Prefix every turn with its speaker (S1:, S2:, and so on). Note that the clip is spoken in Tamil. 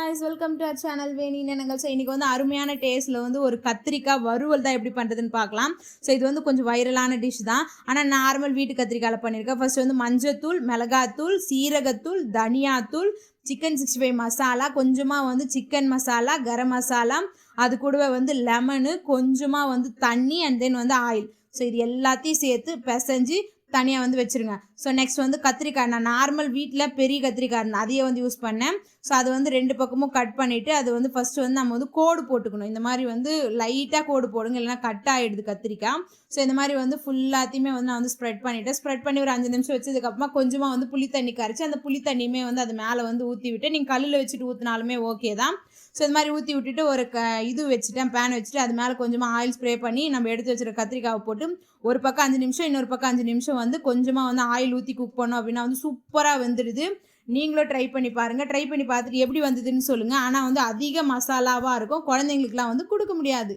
S1: guys, welcome to our channel வேணி நினைங்கள். ஸோ இன்றைக்கி வந்து அருமையான டேஸ்ட்டில் வந்து ஒரு கத்திரிக்காய் வறுவல் தான் எப்படி பண்ணுறதுன்னு பார்க்கலாம். ஸோ இது வந்து கொஞ்சம் வைரலான டிஷ் தான். ஆனால் நார்மல் வீட்டு கத்திரிக்காயில் பண்ணியிருக்கேன். ஃபர்ஸ்ட் வந்து மஞ்சத்தூள், மிளகாத்தூள், சீரகத்தூள், தனியாத்தூள், சிக்கன் 65 மசாலா, கொஞ்சமாக வந்து சிக்கன் மசாலா, கரம் மசாலா, அது கூடவே வந்து லெமனு, கொஞ்சமாக வந்து தண்ணி அண்ட் தென் வந்து ஆயில். ஸோ இது எல்லாத்தையும் சேர்த்து பிசைஞ்சு தனியாக வந்து வச்சுருங்க. ஸோ நெக்ஸ்ட் வந்து கத்திரிக்காய், நான் நார்மல் வீட்டில் பெரிய கத்திரிக்காய் இருந்தேன், அதையே வந்து யூஸ் பண்ணேன். ஸோ அது வந்து 2 பக்கமும் கட் பண்ணிவிட்டு அது வந்து ஃபஸ்ட்டு வந்து நம்ம வந்து கோடு போட்டுக்கணும். இந்த மாதிரி வந்து லைட்டாக கோடு போடுங்க, இல்லைனா கட் ஆகிடுது கத்திரிக்காய். ஸோ இந்த மாதிரி வந்து ஃபுல்லாத்தையுமே வந்து நான் வந்து ஸ்ப்ரெட் பண்ணிவிட்டேன். ஸ்ப்ரெட் பண்ணி ஒரு 5 நிமிஷம் வச்சதுக்கப்புறமா கொஞ்சமாக வந்து புளி தண்ணி கரைச்சி அந்த புளி தண்ணியுமே வந்து அது மேலே வந்து ஊற்றி விட்டு, நீங்கள் கல்லில் வச்சுட்டு ஊற்றினாலுமே ஓகே தான். ஸோ இந்த மாதிரி ஊற்றி விட்டுட்டு ஒரு இது வச்சுட்டேன், பேன் வச்சுட்டு அது மேலே கொஞ்சமாக ஆயில் ஸ்ப்ரே பண்ணி நம்ம எடுத்து வச்சுருக்க கத்திரிக்காவை போட்டு ஒரு பக்கம் 5 நிமிஷம், இன்னொரு பக்கம் 5 நிமிஷம் வந்து கொஞ்சமாக வந்து ஆயில் ஊற்றி குக் பண்ணோம் அப்படின்னா வந்து சூப்பராக வெந்துடுது. நீங்களும் ட்ரை பண்ணி பாருங்கள். ட்ரை பண்ணி பார்த்துட்டு எப்படி வந்ததுன்னு சொல்லுங்கள். ஆனால் வந்து அதிக மசாலாவாக இருக்கும், குழந்தைங்களுக்குலாம் வந்து கொடுக்க முடியாது.